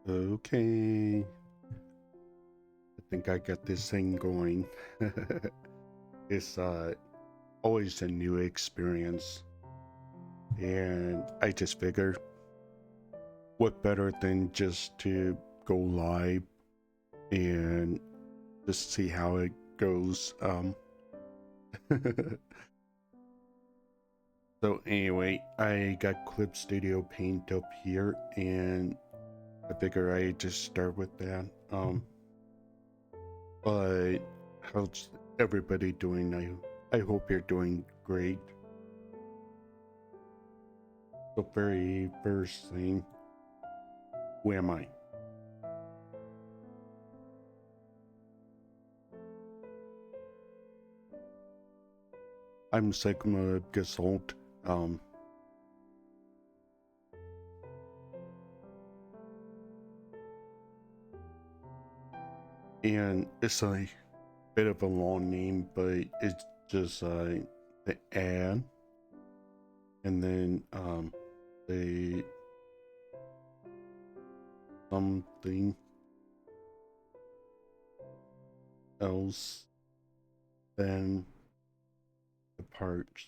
Okay, I think I got this thing going. It's always a new experience, and I just figure what better than just to go live and just see how it goes. So anyway, I got Clip Studio Paint up here, and I figure I just start with that. But how's everybody doing? I hope you're doing great. The very first thing, where am I? I'm Sigma Gesalt. And it's a bit of a long name, but it's just the ad, and then the something else, then the parts.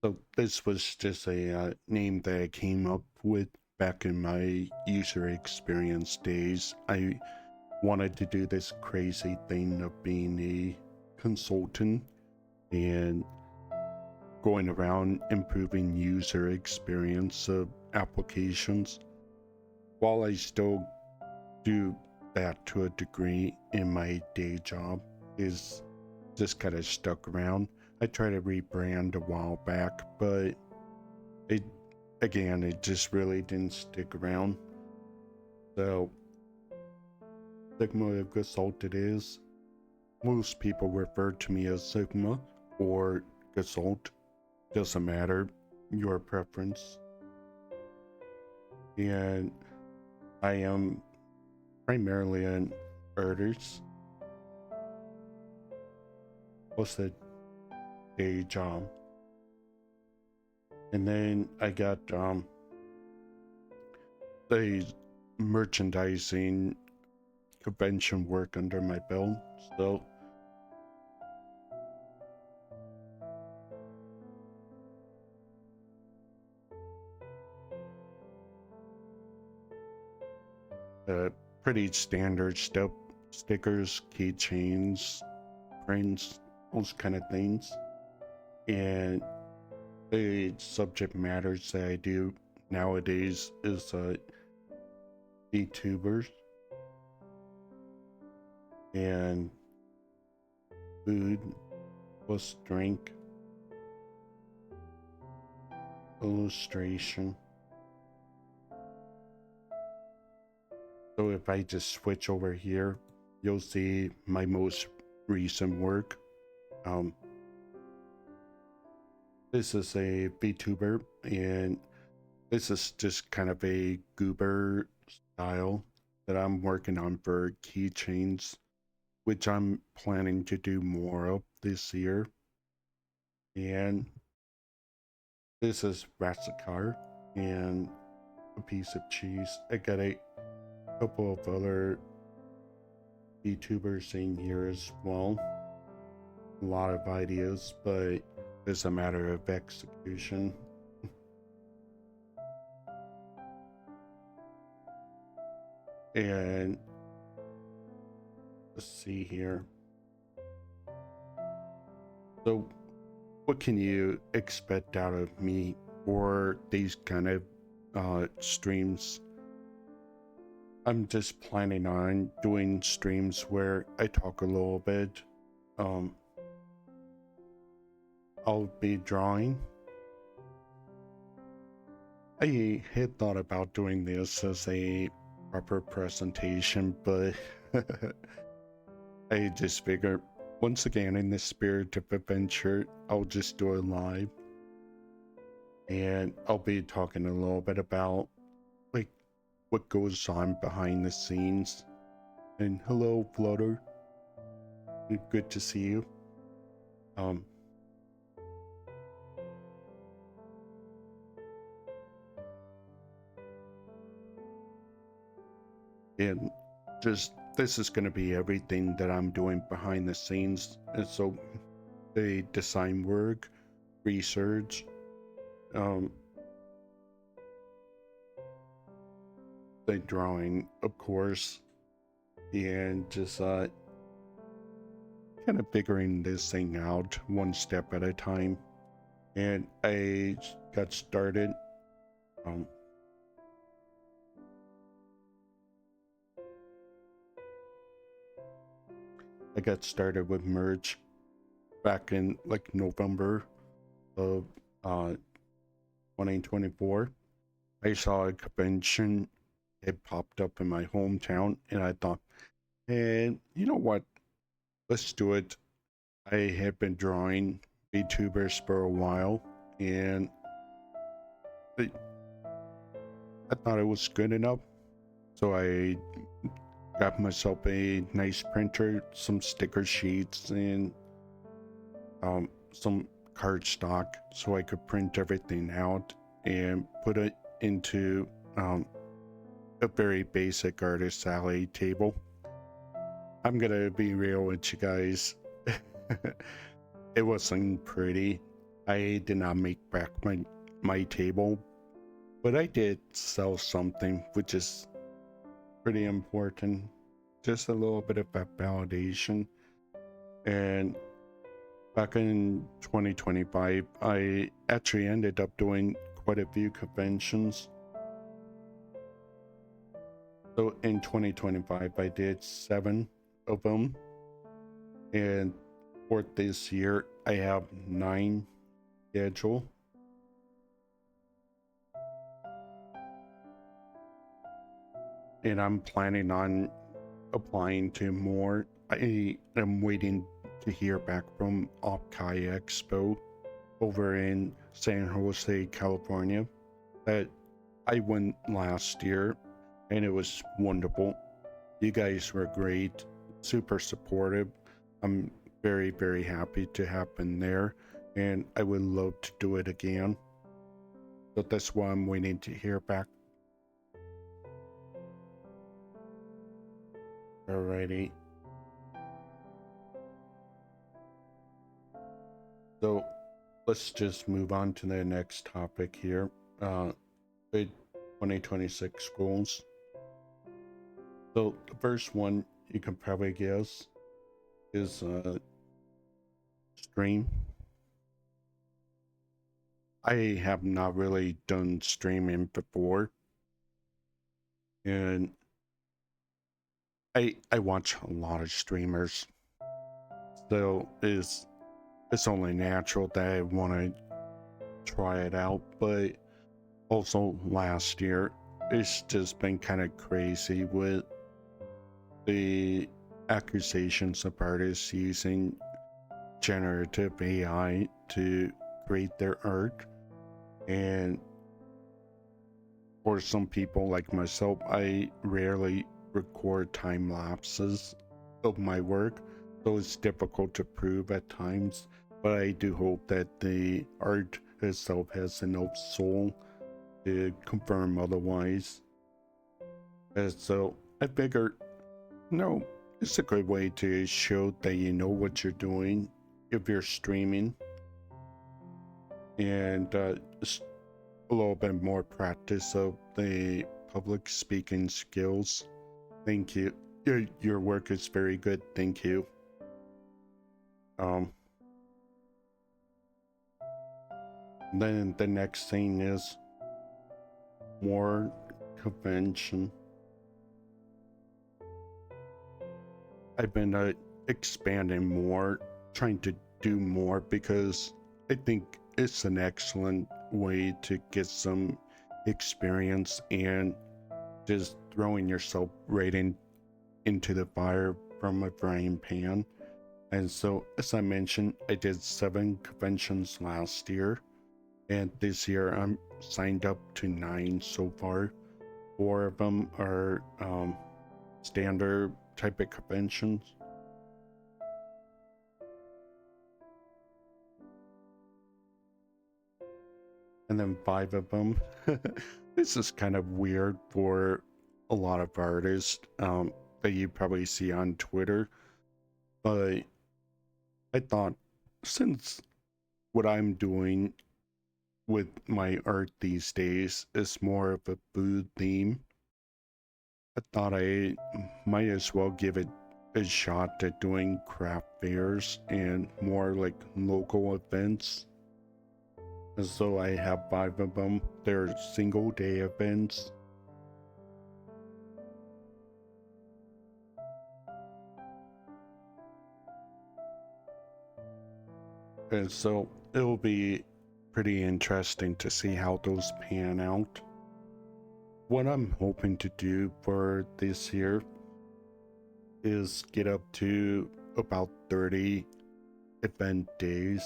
So this was just a name that I came up with back in my user experience days. I wanted to do this crazy thing of being a consultant and going around improving user experience of applications, while I still do that to a degree in my day job. Is just kind of stuck around. I tried to rebrand a while back, but it just really didn't stick around. So Sigma Gesalt it is. Most people refer to me as Sigma or Gesalt. Doesn't matter, your preference. And I am primarily an artist. What's the day job? And then I got the merchandising convention work under my belt. So pretty standard stuff, stickers, keychains, prints, those kind of things. And the subject matters that I do nowadays is VTubers and food plus drink, illustration. So if I just switch over here, you'll see my most recent work. This is a VTuber, and this is just kind of a goober style that I'm working on for keychains, which I'm planning to do more of this year. And this is Ratsacar and a piece of cheese. I got a couple of other VTubers in here as well. A lot of ideas, but it's a matter of execution. And let's see here. So what can you expect out of me for these kind of streams? I'm just planning on doing streams where I talk a little bit. I'll be drawing. I had thought about doing this as a proper presentation, but I just figured, once again, in the spirit of adventure, I'll just do it live. And I'll be talking a little bit about like what goes on behind the scenes. And hello, Flutter. Good to see you. Um, and just this is going to be everything that I'm doing behind the scenes. And so the design work, research, um, the drawing, of course, and just kind of figuring this thing out one step at a time. And I got started. Um, I got started with merch back in like November of 2024. I saw a convention. It popped up in my hometown, and I thought, and you know what? Let's do it. I had been drawing VTubers for a while, and I, I thought it was good enough. So I got myself a nice printer, some sticker sheets, and some cardstock so I could print everything out and put it into a very basic artist alley table. I'm gonna be real with you guys. It wasn't pretty. I did not make back my table, but I did sell something, which is pretty important. Just a little bit of that validation. And back in 2025, I actually ended up doing quite a few conventions. So in 2025, I did 7 of them. And for this year, I have 9 scheduled. And I'm planning on applying to more. I am waiting to hear back from Opkai Expo over in San Jose, California, that I went last year, and it was wonderful. You guys were great, super supportive. I'm very, very happy to have been there, and I would love to do it again. So that's why I'm waiting to hear back. Alrighty. So let's just move on to the next topic here. The 2026 goals. So the first one you can probably guess is stream. I have not really done streaming before, and I watch a lot of streamers, so it's only natural that I want to try it out. But also last year, it's just been kind of crazy with the accusations of artists using generative AI to create their art. And for some people like myself, I rarely record time lapses of my work, so it's difficult to prove at times. But I do hope that the art itself has enough soul to confirm otherwise. And so I figured, no, it's a good way to show that you know what you're doing if you're streaming, and a little bit more practice of the public speaking skills. Thank you. Your work is very good. Thank you. Then the next thing is more convention. I've been expanding more, trying to do more, because I think it's an excellent way to get some experience and just throwing yourself right into the fire from a frying pan. And so, as I mentioned, I did 7 conventions last year, and this year I'm signed up to 9 so far. 4 of them are standard type of conventions, and then 5 of them. This is kind of weird for a lot of artists that you probably see on Twitter, but I thought since what I'm doing with my art these days is more of a food theme, I thought I might as well give it a shot at doing craft fairs and more like local events. And so I have 5 of them. They're single day events. And so it'll be pretty interesting to see how those pan out. What I'm hoping to do for this year is get up to about 30 event days.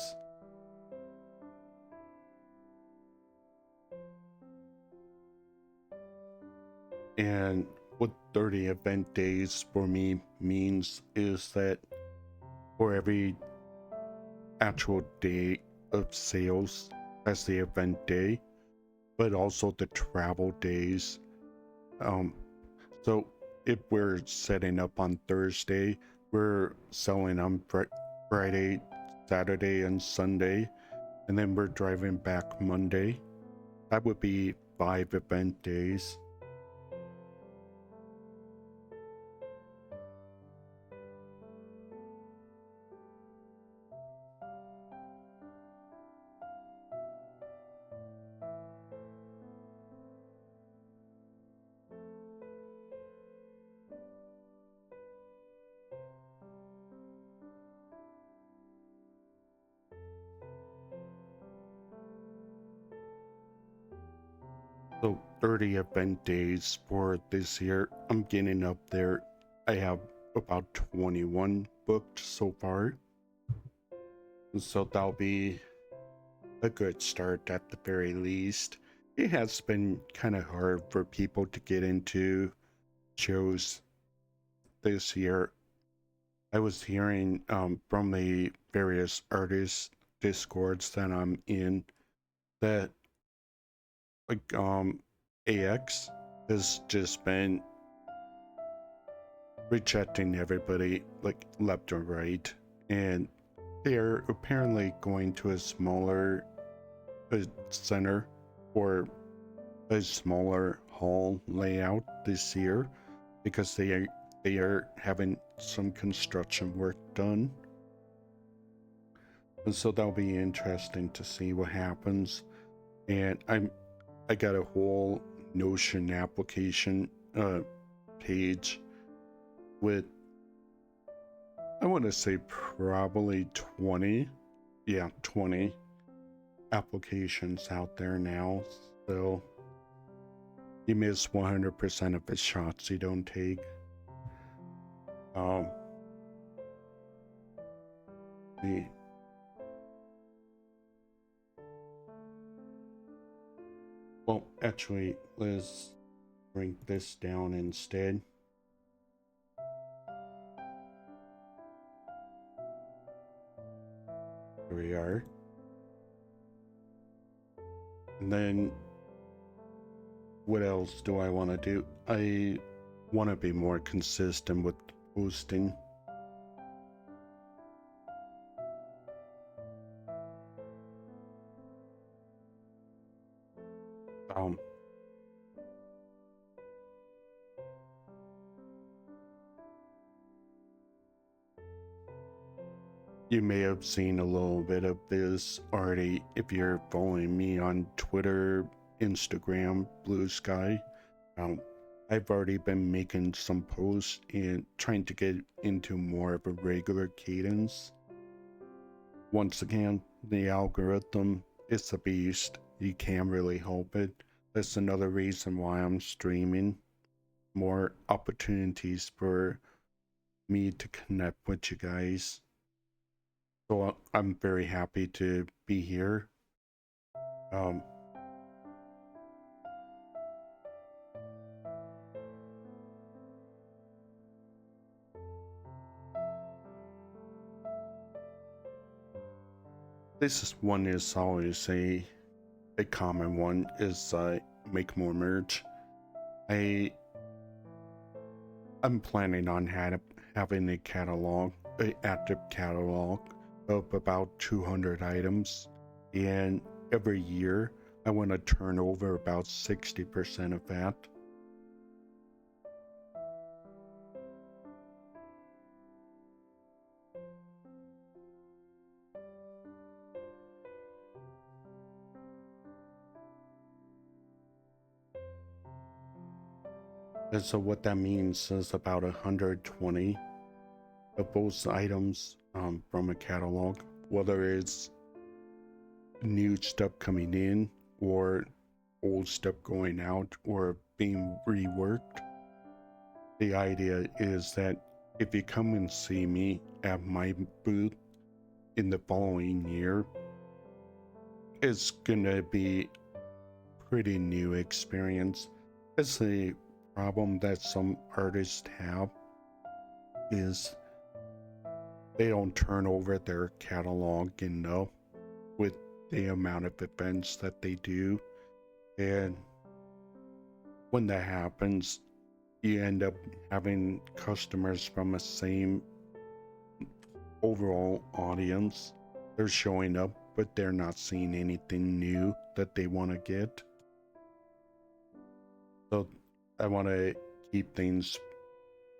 And what 30 event days for me means is that for every actual day of sales as the event day, but also the travel days. So if we're setting up on Thursday, we're selling on Friday, Saturday, and Sunday, and then we're driving back Monday. That would be 5 event days. So 30 event days for this year. I'm getting up there. I have about 21 booked so far. So that'll be a good start at the very least. It has been kind of hard for people to get into shows this year. I was hearing from the various artist discords that I'm in that like AX has just been rejecting everybody like left or right, and they're apparently going to a smaller center or a smaller hall layout this year because they are having some construction work done, and so that'll be interesting to see what happens. And I got a whole Notion application page with, I want to say probably 20 applications out there now. So you miss 100% of the shots you don't take. The Well, actually, let's bring this down instead. Here we are. And then what else do I want to do? I want to be more consistent with posting. You may have seen a little bit of this already if you're following me on Twitter, Instagram, Blue Sky. I've already been making some posts and trying to get into more of a regular cadence. Once again, the algorithm is a beast. You can't really help it. That's another reason why I'm streaming. More opportunities for me to connect with you guys. So I'm very happy to be here. This is one is always a a common one is make more merch. I I'm planning on having a catalog, a active catalog of about 200 items, and every year I want to turn over about 60% of that. And so what that means is about 120 of those items from a catalog, whether it's new stuff coming in or old stuff going out or being reworked. The idea is that if you come and see me at my booth in the following year, it's gonna be pretty new experience. It's a problem that some artists have is they don't turn over their catalog enough with the amount of events that they do, and when that happens you end up having customers from the same overall audience. They're showing up but they're not seeing anything new that they want to get. So I want to keep things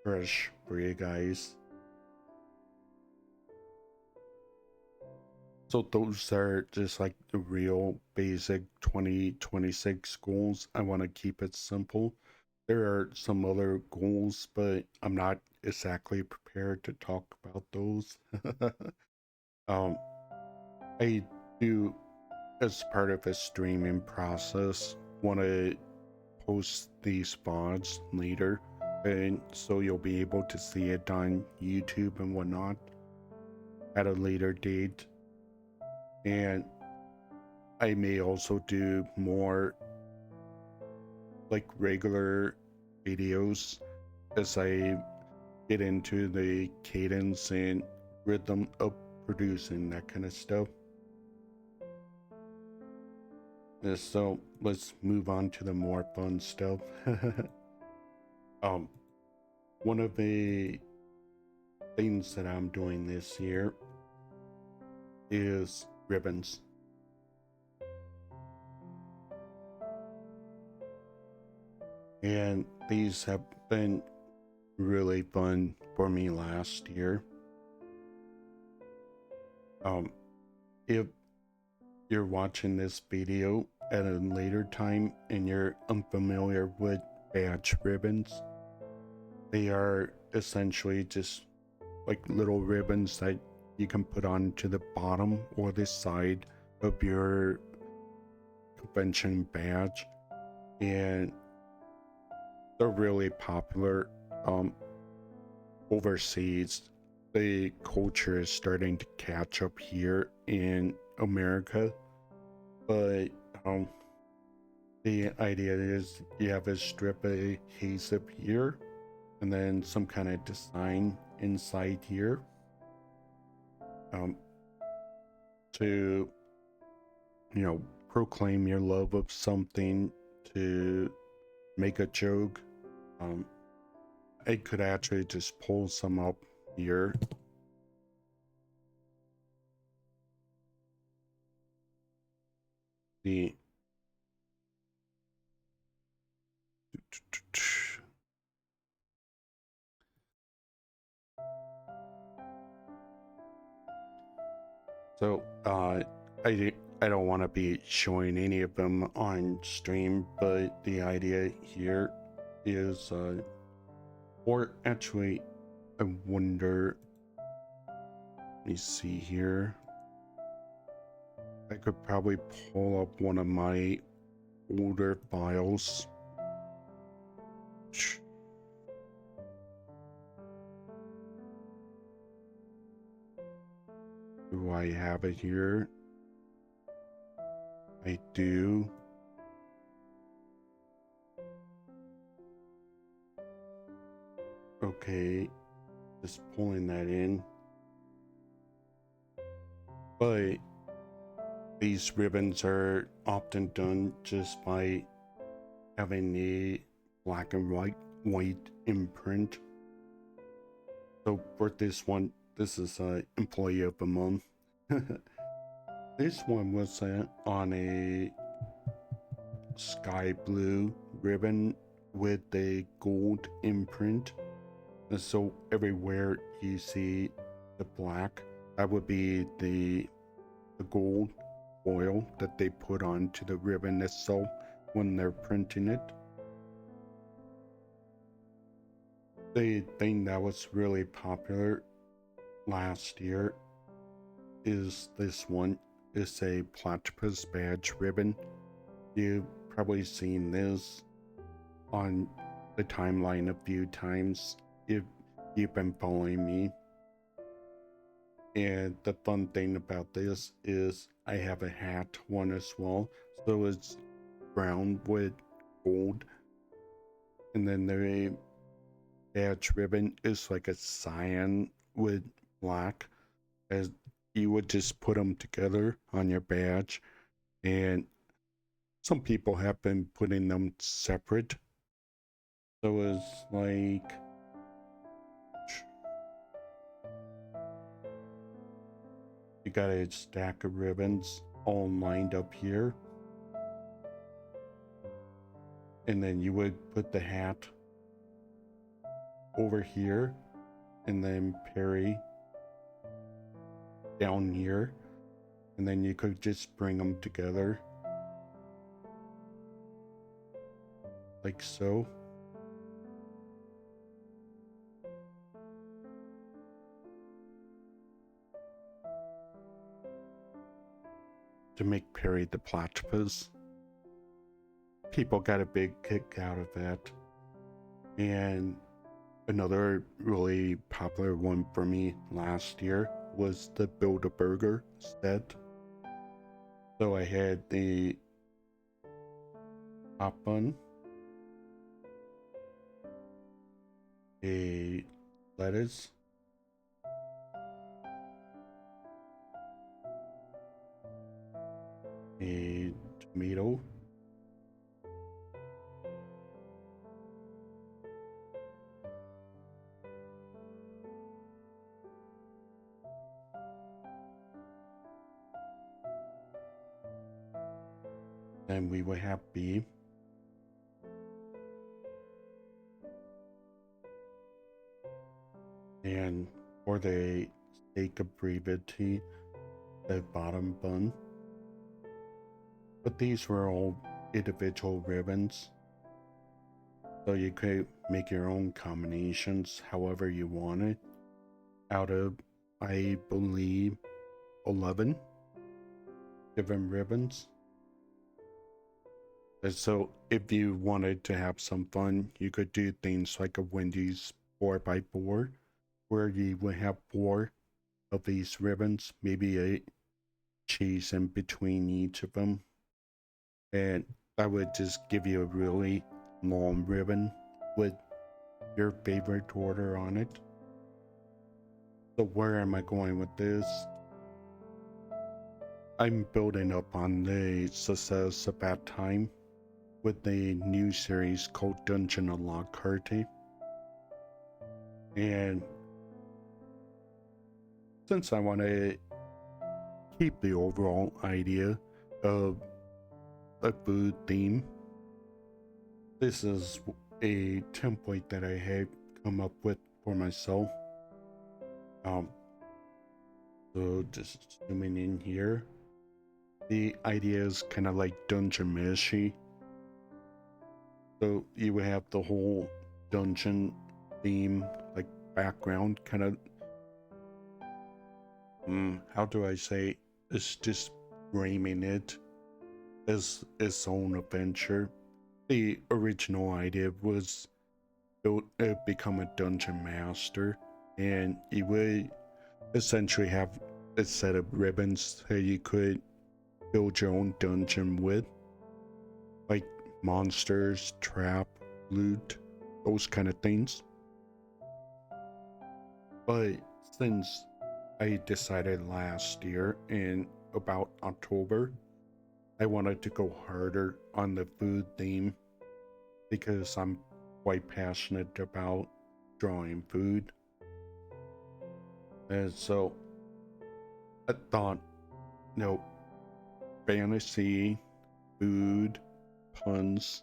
fresh for you guys. So those are just like the real basic 2026 goals. I want to keep it simple. There are some other goals, but I'm not exactly prepared to talk about those. um, I do, as part of a streaming process, want to post these VODs later, and so you'll be able to see it on YouTube and whatnot at a later date. And I may also do more like regular videos as I get into the cadence and rhythm of producing that kind of stuff. So let's move on to the more fun stuff. One of the things that I'm doing this year is ribbons. And these have been really fun for me last year. If you're watching this video at a later time and you're unfamiliar with badge ribbons, they are essentially just like little ribbons that you can put onto the bottom or the side of your convention badge, and they're really popular overseas. The culture is starting to catch up here in America, but the idea is you have a strip of adhesive here and then some kind of design inside here to, you know, proclaim your love of something, to make a joke. I could actually just pull some up here. The so I don't want to be showing any of them on stream, but the idea here is or actually I wonder, let me see here. I could probably pull up one of my older files. Do I have it here? I do. Okay, just pulling that in. But These ribbons are often done just by having a black and white imprint. So for this one, this is employee of the month. This one was on a sky blue ribbon with a gold imprint. And so everywhere you see the black, that would be the gold foil that they put onto the ribbon itself when they're printing it. The thing that was really popular last year is this one. It's a platypus badge ribbon. You've probably seen this on the timeline a few times if you've been following me. And the fun thing about this is I have a hat one as well. So it's brown with gold. And then the badge ribbon is like a cyan with black. As you would just put them together on your badge. And some people have been putting them separate. So it's like you got a stack of ribbons all lined up here. And then you would put the hat over here and then parry down here. And then you could just bring them together like so. To make Perry the platypus. People got a big kick out of that. And another really popular one for me last year was the Build-A-Burger set. So I had the top bun, a lettuce, a tomato, then we would have beef, and for the sake of brevity, the bottom bun. But these were all individual ribbons, so you could make your own combinations however you wanted out of, I believe, 11 different ribbons. And so if you wanted to have some fun, you could do things like a Wendy's 4x4, where you would have 4 of these ribbons, maybe a cheese in between each of them. And that would just give you a really long ribbon with your favorite order on it. So where am I going with this? I'm building up on the success of that time with the new series called Dungeon Unlock Carte. And since I want to keep the overall idea of a food theme, this is a template that I have come up with for myself. So just zooming in here, the idea is kind of like dungeon meshy. So you would have the whole dungeon theme, like background, kind of. How do I say? It's just framing it as its own adventure. The original idea was become a dungeon master, and you would essentially have a set of ribbons that you could build your own dungeon with, like monsters, trap, loot, those kind of things. But since I decided last year in about October, I wanted to go harder on the food theme because I'm quite passionate about drawing food. And so I thought, fantasy, food, puns,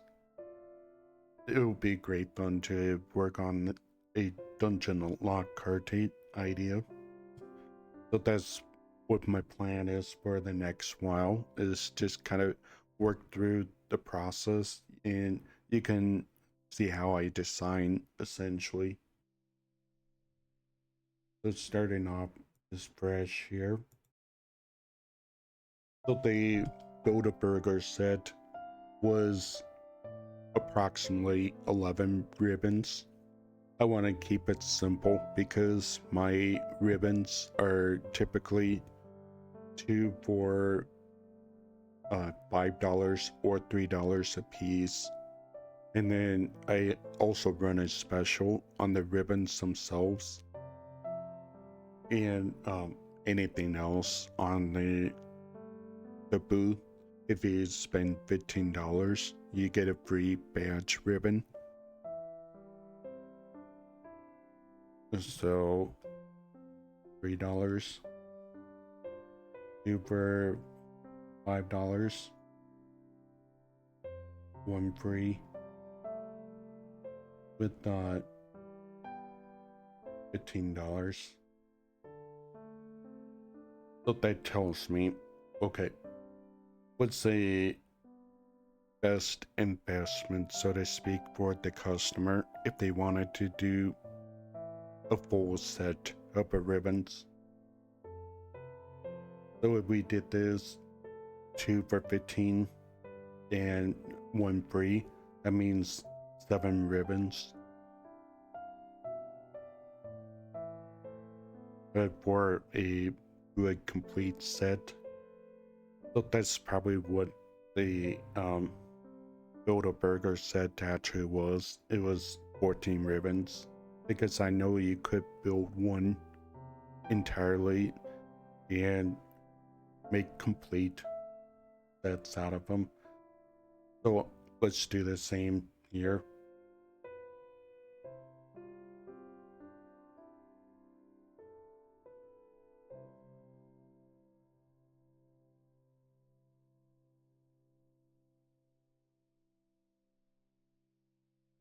it would be great fun to work on a dungeon lock carte idea. So that's what my plan is for the next while, is just kind of work through the process, and you can see how I design essentially. So starting off is fresh here. So the Build-A-Burger set was approximately 11 ribbons. I want to keep it simple because my ribbons are typically 2 for $5 or $3 a piece. And then I also run a special on the ribbons themselves. And anything else on the booth, if you spend $15, you get a free badge ribbon. So $3, 2 for $5, 1 free with $15. So that tells me, okay, what's the best investment, so to speak, for the customer if they wanted to do a full set of ribbons. So if we did this 2 for 15 and 1 free, that means 7 ribbons. But for a good complete set, so that's probably what the Build-A-Burger set actually was. It was 14 ribbons, because I know you could build one entirely and make complete sets out of them. So let's do the same here.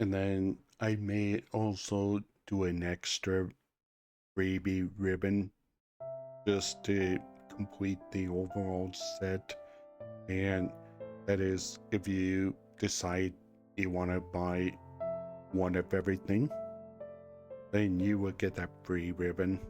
And then I may also do an extra freebie ribbon just to complete the overall set. And that is, if you decide you want to buy one of everything, then you will get that free ribbon.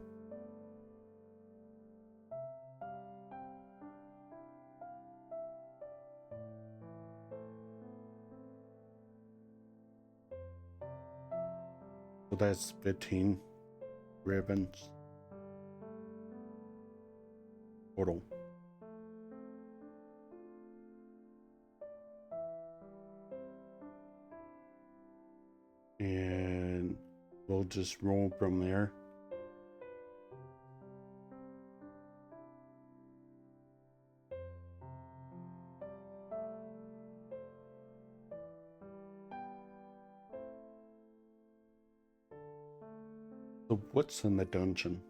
So that's 15 ribbons total. And we'll just roll from there. So what's in the dungeon?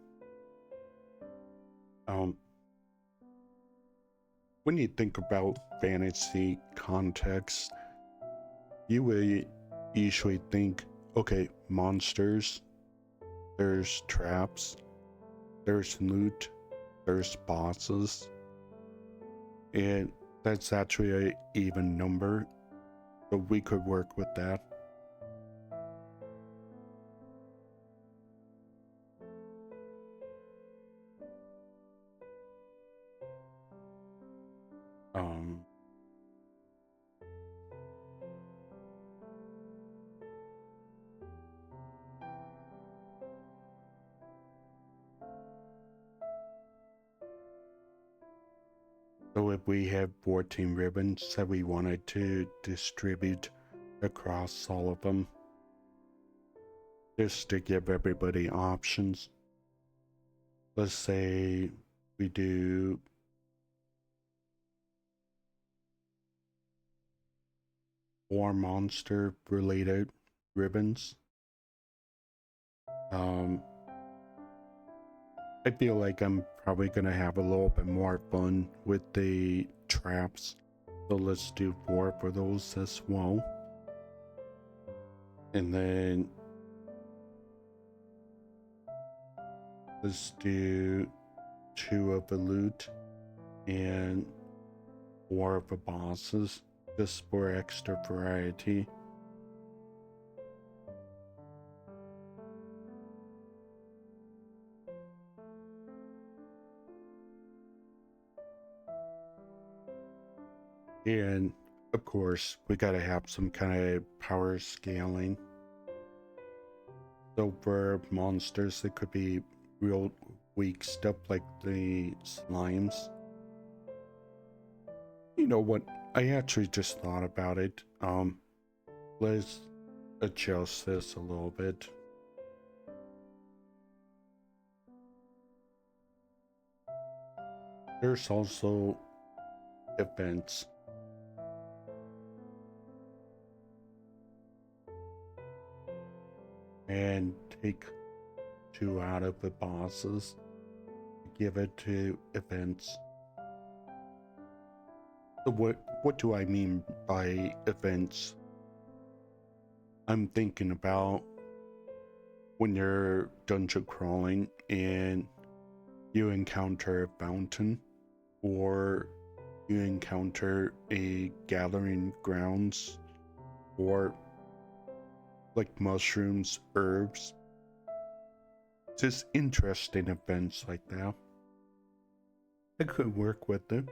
When you think about fantasy context, you will usually think, okay, monsters, there's traps, there's loot, there's bosses, and that's actually an even number, so we could work with that. So if we have 14 ribbons that we wanted to distribute across all of them, just to give everybody options, let's say we do or monster related ribbons. I feel like I'm probably gonna have a little bit more fun with the traps. So let's do 4 for those as well. And then let's do 2 of the loot and 4 of the bosses, just for extra variety. And of course, we gotta have some kind of power scaling. So for monsters, it could be real weak stuff like the slimes. You know what? I actually just thought about it. Let's adjust this a little bit. There's also events. And take 2 out of the bosses, give it to events. So what do I mean by events? I'm thinking about when you're dungeon crawling and you encounter a fountain, or you encounter a gathering grounds, or like mushrooms, herbs. Just interesting events like that. I could work with it.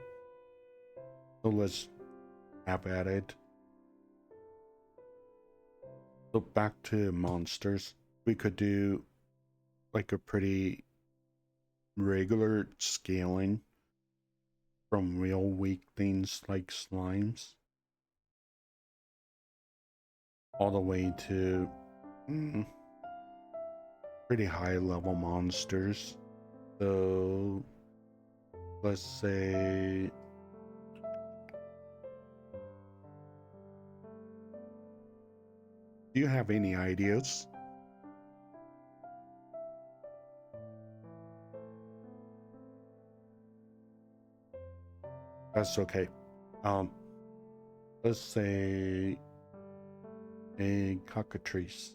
So let's have at it. So back to monsters. We could do like a pretty regular scaling from real weak things like slimes all the way to pretty high level monsters. So let's say do you have any ideas? That's okay. Let's say a cockatrice.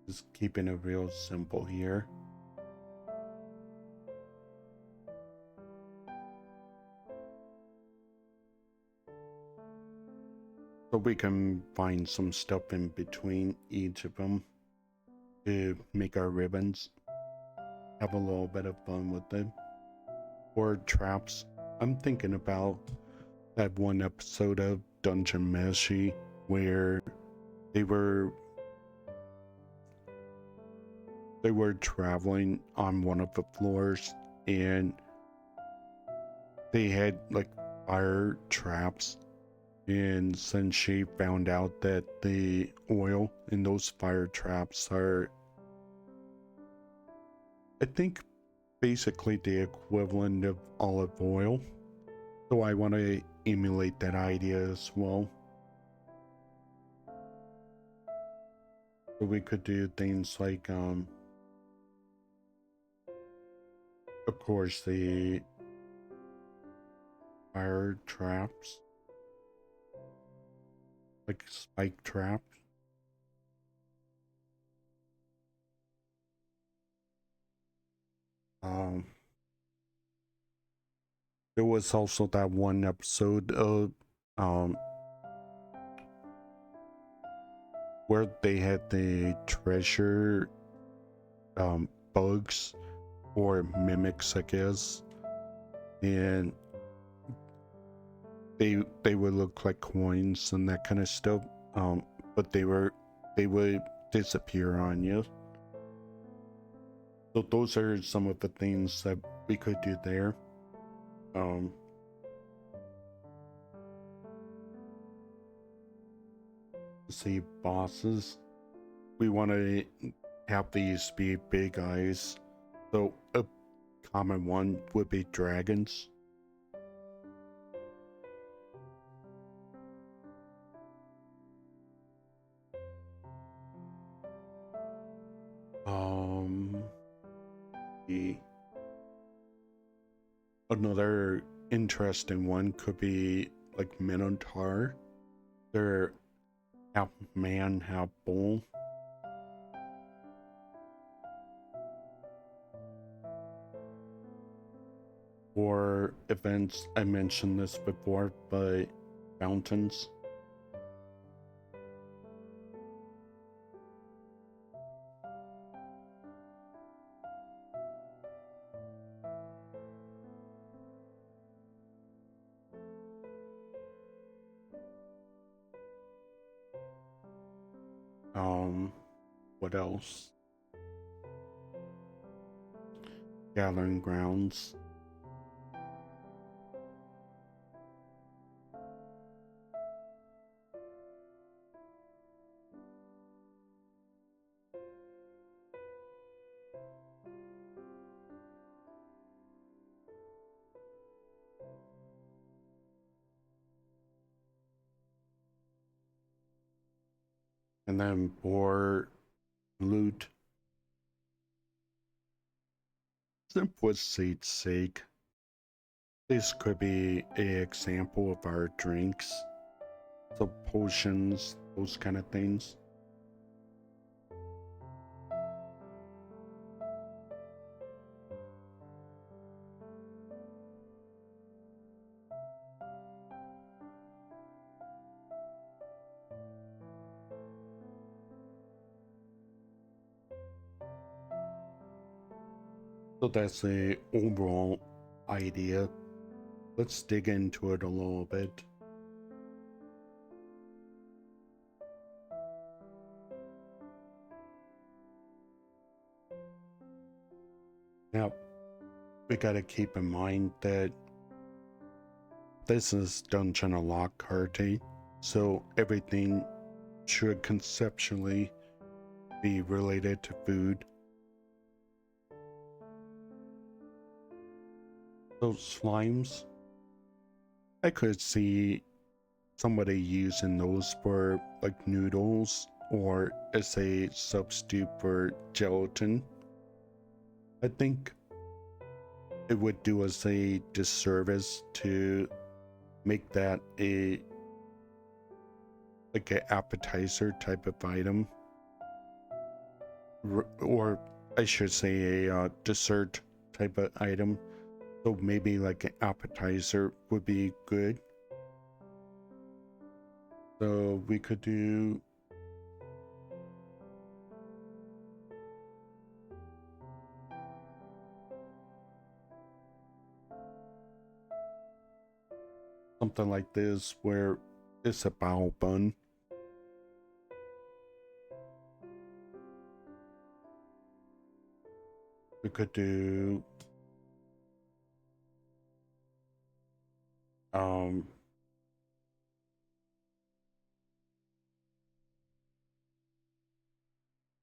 Just keeping it real simple here. So we can find some stuff in between each of them to make our ribbons. Have a little bit of fun with them. Or traps. I'm thinking about that one episode of Dungeon Meshi where they were traveling on one of the floors and they had like fire traps, and since she found out that the oil in those fire traps are, I think, basically the equivalent of olive oil, so I want to emulate that idea as well. So we could do things like of course the fire traps, like spike traps. There was also that one episode of where they had the treasure bugs or mimics, I guess, and they would look like coins and that kind of stuff, but they would disappear on you. So those are some of the things that we could do there. see bosses. We want to have these be big eyes. So a common one would be dragons. Um, the Another interesting one could be like Minotaur. They're half man, half bull. Or events, I mentioned this before, but fountains. What else? Gathering grounds. And then for loot, simplicity's sake, this could be an example of our drinks. So potions, those kind of things. So that's the overall idea. Let's dig into it a little bit. Now, we gotta keep in mind that this is Dungeon Unlock Carte, so everything should conceptually be related to food. Those slimes, I could see somebody using those for like noodles or as a substitute for gelatin. I think it would do us a disservice to make that a like an appetizer type of item, or I should say a dessert type of item. So maybe like an appetizer would be good. So we could do something like this where it's a bao bun. We could do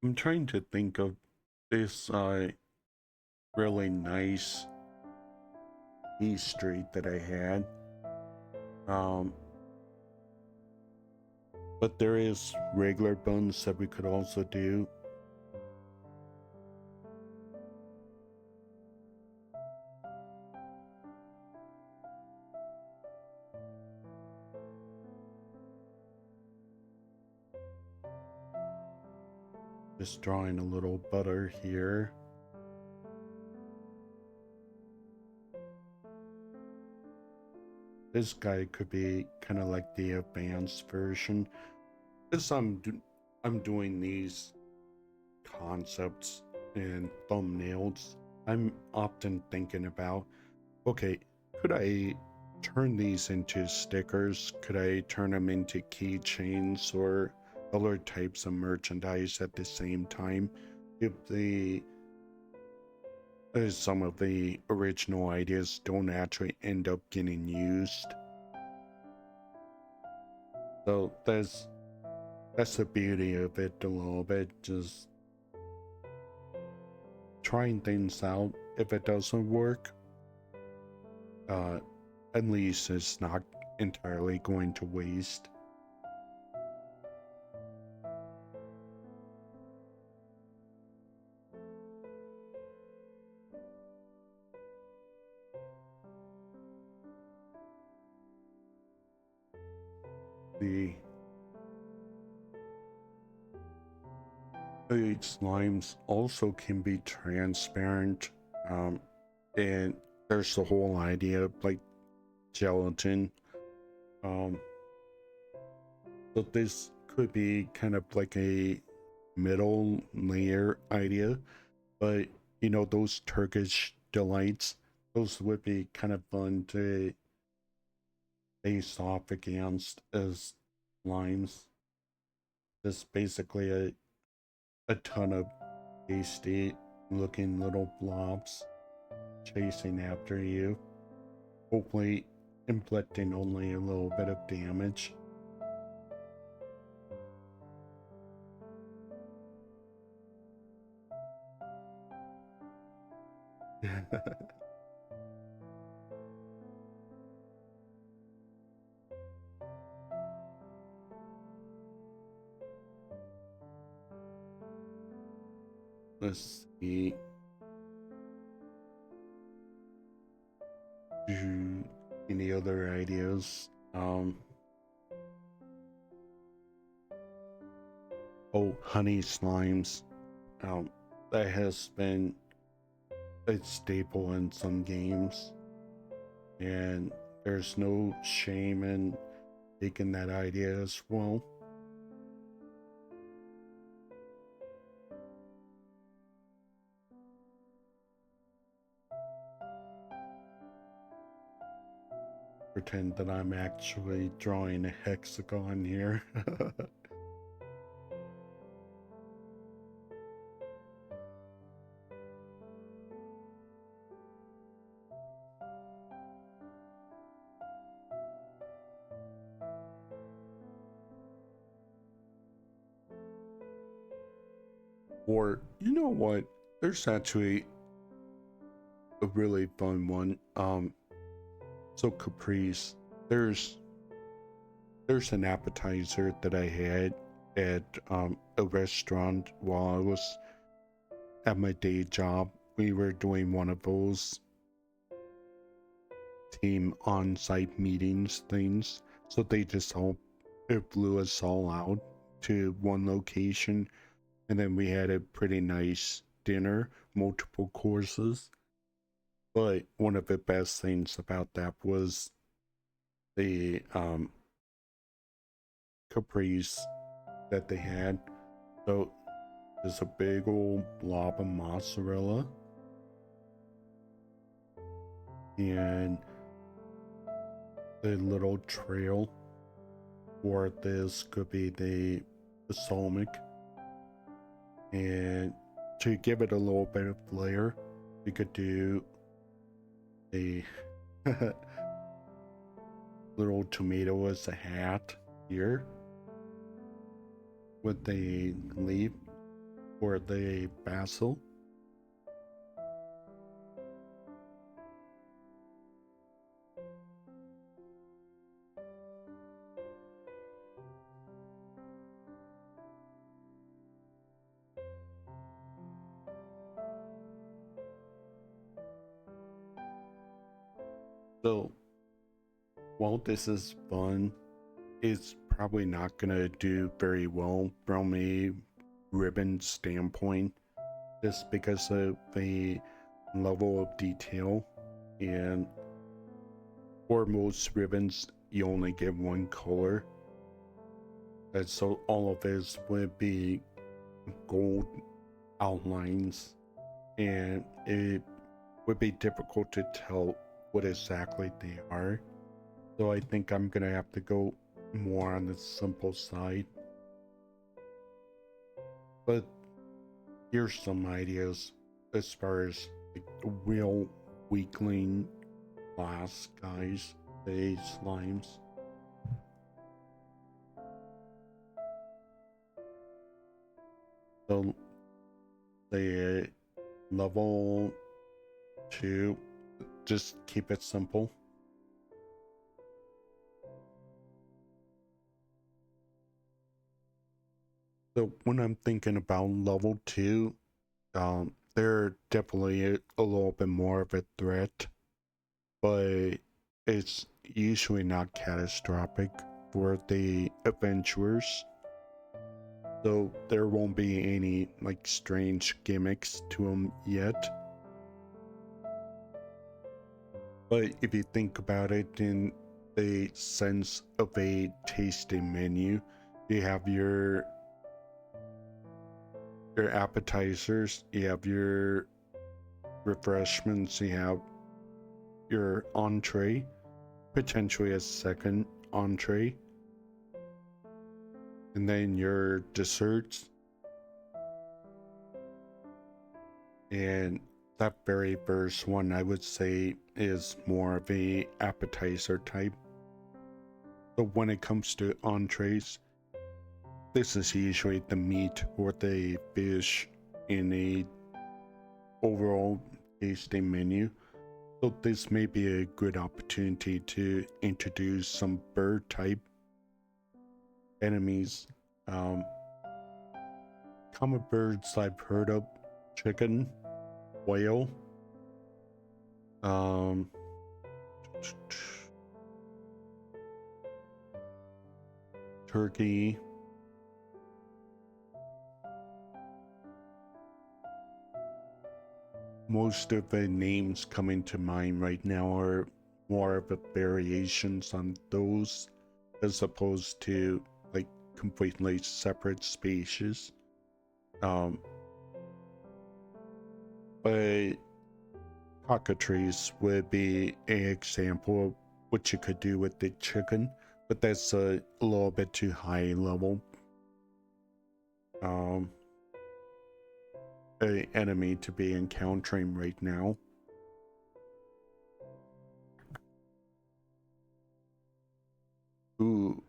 I'm trying to think of this really nice East Street that I had. But there is regular buns that we could also do. Just drawing a little butter here. This guy could be kind of like the advanced version. As I'm doing these concepts and thumbnails, I'm often thinking about, okay, could I turn these into stickers? Could I turn them into keychains or other types of merchandise at the same time? If some of the original ideas don't actually end up getting used. So that's the beauty of it a little bit, just trying things out. If it doesn't work, uh, at least it's not entirely going to waste. The slimes also can be transparent, and there's the whole idea of like gelatin. Um, so this could be kind of like a middle layer idea, but you know, those Turkish delights, those would be kind of fun to face off against as limes. Just basically a ton of tasty looking little blobs chasing after you, hopefully inflicting only a little bit of damage. Let's see. Any other ideas? Oh, honey slimes. That has been a staple in some games, and there's no shame in taking that idea as well. Pretend that I'm actually drawing a hexagon here. Or, you know what? There's actually a really fun one. So caprese. There's an appetizer that I had at a restaurant while I was at my day job. We were doing one of those team on-site meetings things, so they just all flew us all out to one location, and then we had a pretty nice dinner, multiple courses. But one of the best things about that was the caprese that they had. So there's a big old blob of mozzarella, and the little trail for this could be the balsamic, and to give it a little bit of flair, you could do a little tomato as a hat here with the leaf for the basil. So while this is fun, it's probably not gonna do very well from a ribbon standpoint, just because of the level of detail. And for most ribbons, you only get one color, and so all of this would be gold outlines, and it would be difficult to tell what exactly they are. So I think I'm gonna have to go more on the simple side. But here's some ideas as far as like real weakling class guys, the slimes. So the level 2, just keep it simple. So when I'm thinking about level 2, they're definitely a little bit more of a threat, but it's usually not catastrophic for the adventurers. So there won't be any like strange gimmicks to them yet. But if you think about it in the sense of a tasting menu, you have your appetizers, you have your refreshments, you have your entree, potentially a second entree, and then your desserts. And that very first one, I would say, is more of a appetizer type. So when it comes to entrees, this is usually the meat or the fish in a overall tasting menu. So this may be a good opportunity to introduce some bird type enemies. Common birds I've heard of: chicken, whale, turkey, most of the names coming to mind right now are more of a variations on those as opposed to like completely separate species. But cockatrice would be an example of what you could do with the chicken, but that's a little bit too high level. A enemy to be encountering right now. Ooh,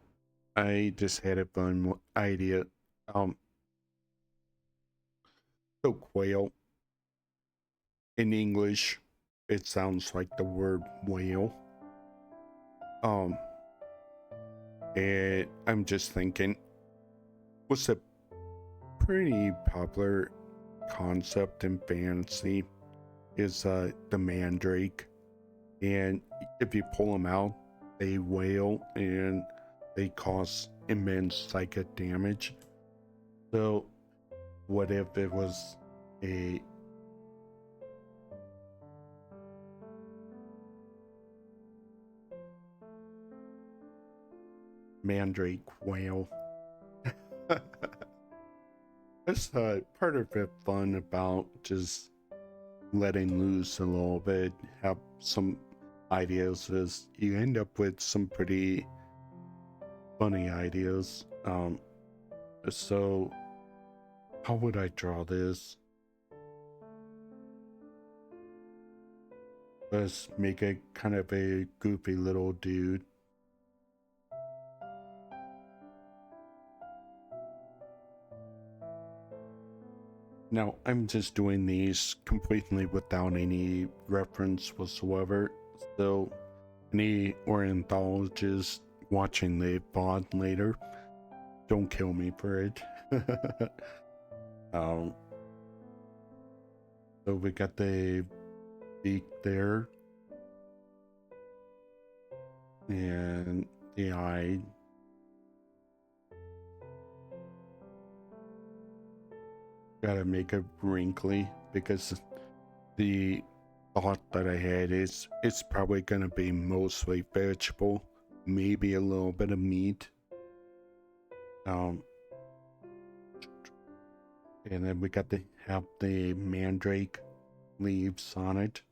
I just had a fun idea. So quail in English, it sounds like the word whale. And I'm just thinking, what's a pretty popular concept in fantasy is the mandrake, and if you pull them out, they wail and they cause immense psychic damage. So what if it was a mandrake whale? That's part of it fun about just letting loose a little bit, have some ideas, is you end up with some pretty funny ideas. So how would I draw this? Let's make it kind of a goofy little dude. Now, I'm just doing these completely without any reference whatsoever, so any ornithologists watching the VOD later, don't kill me for it. um, so we got the beak there, and the eye. Gotta make it wrinkly because the thought that I had is it's probably gonna be mostly vegetable, maybe a little bit of meat. And then we got to have the mandrake leaves on it.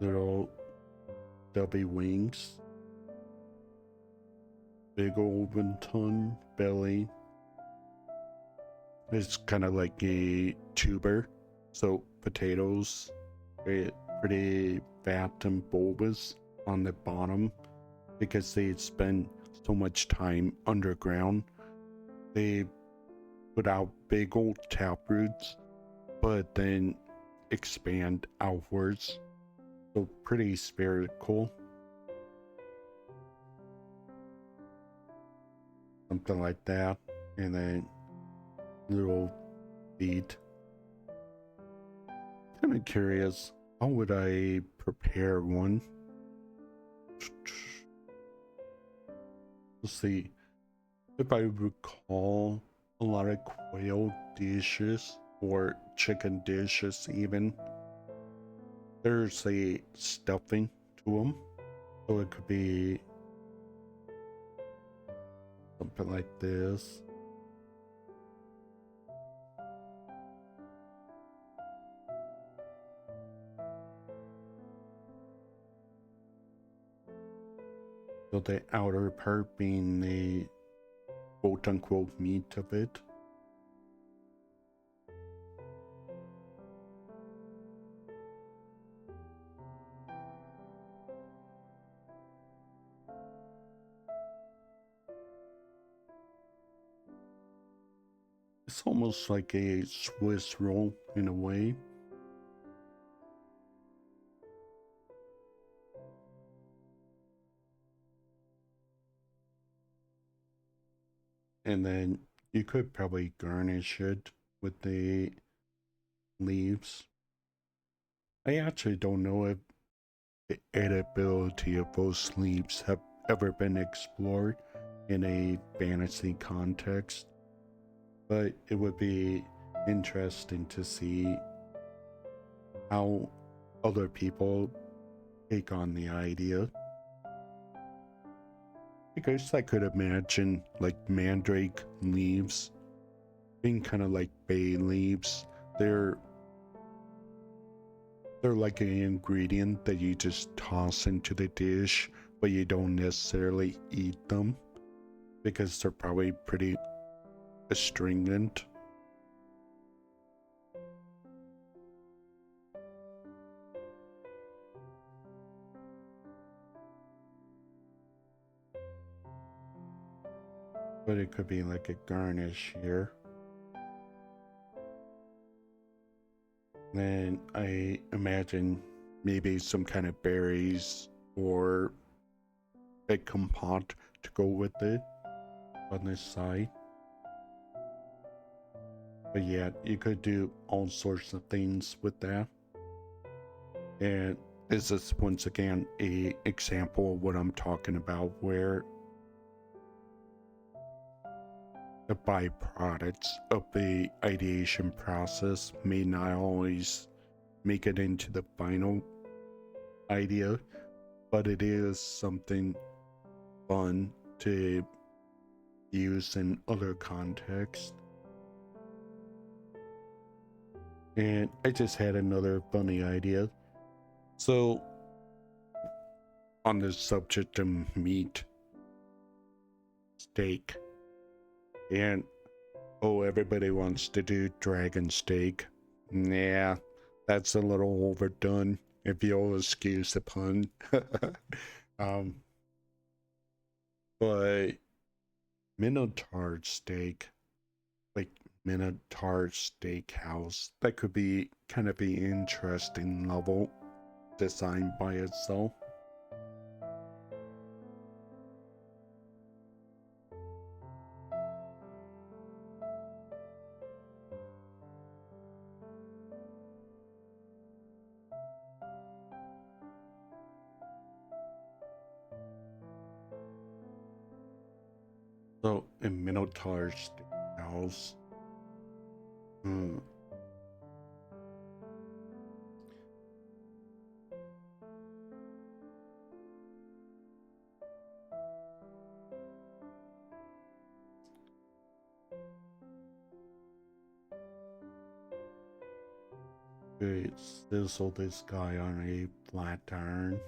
Little stubby wings, big old wonton belly. It's kind of like a tuber, so potatoes, pretty fat and bulbous on the bottom because they spend so much time underground. They put out big old taproots, but then expand outwards. So pretty spherical. Something like that. And then little feet. Kind of curious, how would I prepare one? Let's see. If I recall, a lot of quail dishes or chicken dishes even, there's a stuffing to them. So it could be something like this. So the outer part being the quote unquote meat of it. It's almost like a Swiss roll in a way. And then you could probably garnish it with the leaves. I actually don't know if the edibility of those leaves have ever been explored in a fantasy context, but it would be interesting to see how other people take on the idea. I guess I could imagine like mandrake leaves being kind of like bay leaves. They're like an ingredient that you just toss into the dish, but you don't necessarily eat them because they're probably pretty astringent. But it could be like a garnish here. Then I imagine maybe some kind of berries or a compote to go with it on this side. But yeah, you could do all sorts of things with that. And this is once again a example of what I'm talking about, where the byproducts of the ideation process may not always make it into the final idea, but it is something fun to use in other contexts. And I just had another funny idea. So, on the subject of meat, steak, and oh, everybody wants to do dragon steak. Yeah, that's a little overdone, if you'll excuse the pun. um, but Minotaur steak, like Minotaur Steakhouse, that could be kind of an interesting level designed by itself. So in Minotaur Steakhouse, hmm, they sizzle this guy on a flat iron.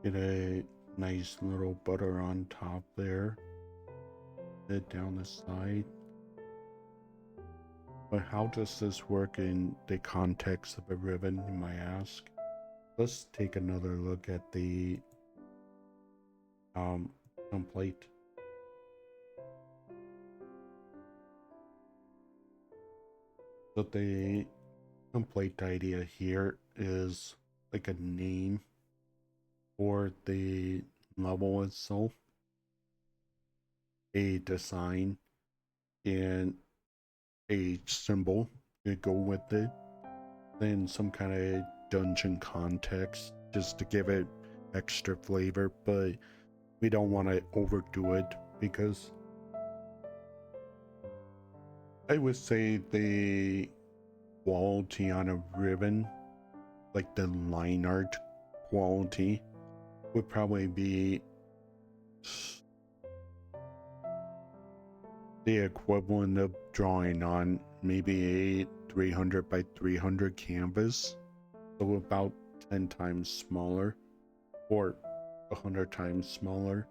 Get a nice little butter on top there. It down the side. But how does this work in the context of a ribbon, you might ask? Let's take another look at the template. So the template idea here is like a name for the level itself, a design, and a symbol to go with it, then some kind of dungeon context just to give it extra flavor, but we don't want to overdo it because I would say the quality on a ribbon, like the line art quality, would probably be the equivalent of drawing on maybe a 300 by 300 canvas, so about 10 times smaller or 100 times smaller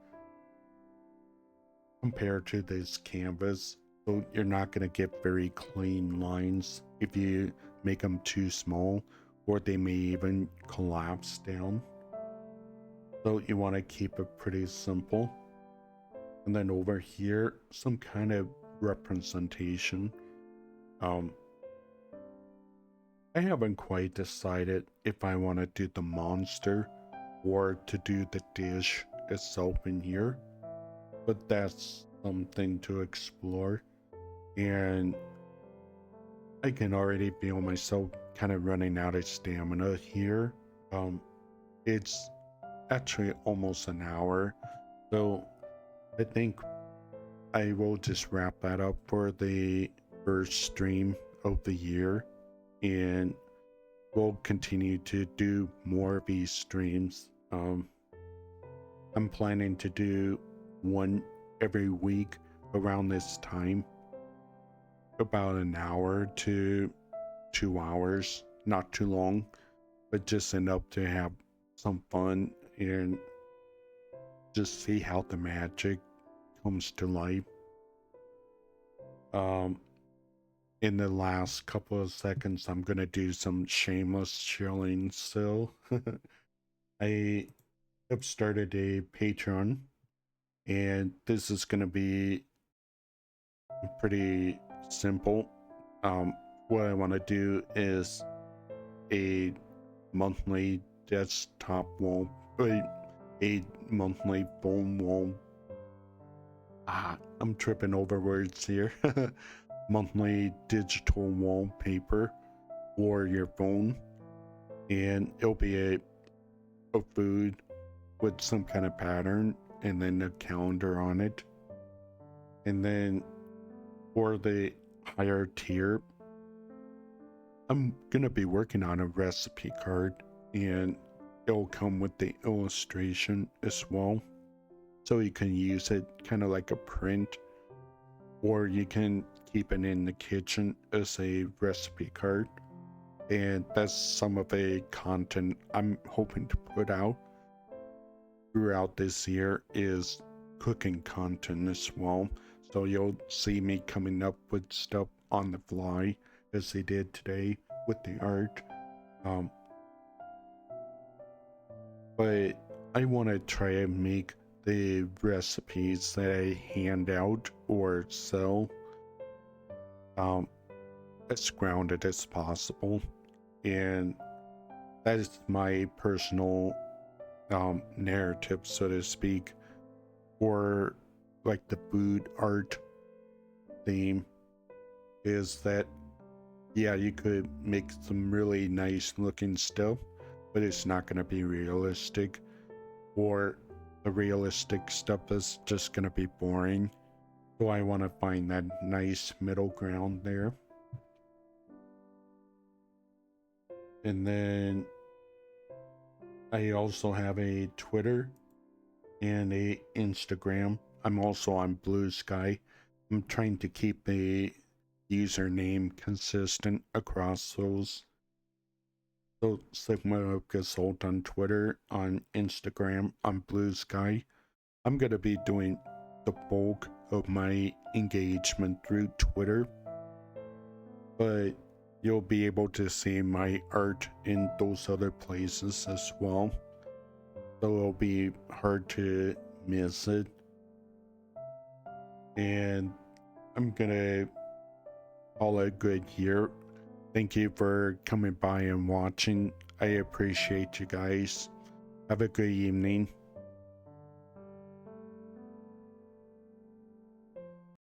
compared to this canvas. So you're not going to get very clean lines if you make them too small, or they may even collapse down. So you want to keep it pretty simple. And then over here, some kind of representation. I haven't quite decided if I want to do the monster or to do the dish itself in here, but that's something to explore. And I can already feel myself kind of running out of stamina here. It's actually almost an hour, so I think I will just wrap that up for the first stream of the year, and we'll continue to do more of these streams. I'm planning to do one every week around this time, about an hour to 2 hours, not too long, but just enough to have some fun and just see how the magic comes to life. In the last couple of seconds, I'm gonna do some shameless shilling still. I have started a Patreon, and this is gonna be pretty simple. What I want to do is a monthly desktop wall, a monthly phone wall. I'm tripping over words here. Monthly digital wallpaper for your phone, and it'll be a food with some kind of pattern and then a calendar on it. And then for the higher tier, I'm gonna be working on a recipe card, and it'll come with the illustration as well, so you can use it kind of like a print, or you can keep it in the kitchen as a recipe card. And that's some of the content I'm hoping to put out throughout this year, is cooking content as well. So you'll see me coming up with stuff on the fly, as they did today with the art. But I want to try and make the recipes that I hand out or sell as grounded as possible, and that is my personal narrative, so to speak, for like the food art theme, is that yeah, you could make some really nice looking stuff, but it's not going to be realistic, or the realistic stuff is just going to be boring. So I want to find that nice middle ground there. And then I also have a Twitter and a Instagram. I'm also on Blue Sky. I'm trying to keep the username consistent across those. So Sigma of Gasult on Twitter, on Instagram, on Blue Sky. I'm gonna be doing the bulk of my engagement through Twitter, but you'll be able to see my art in those other places as well. So it'll be hard to miss it. And I'm gonna call it good here. Thank you for coming by and watching. I appreciate you guys. Have a good evening.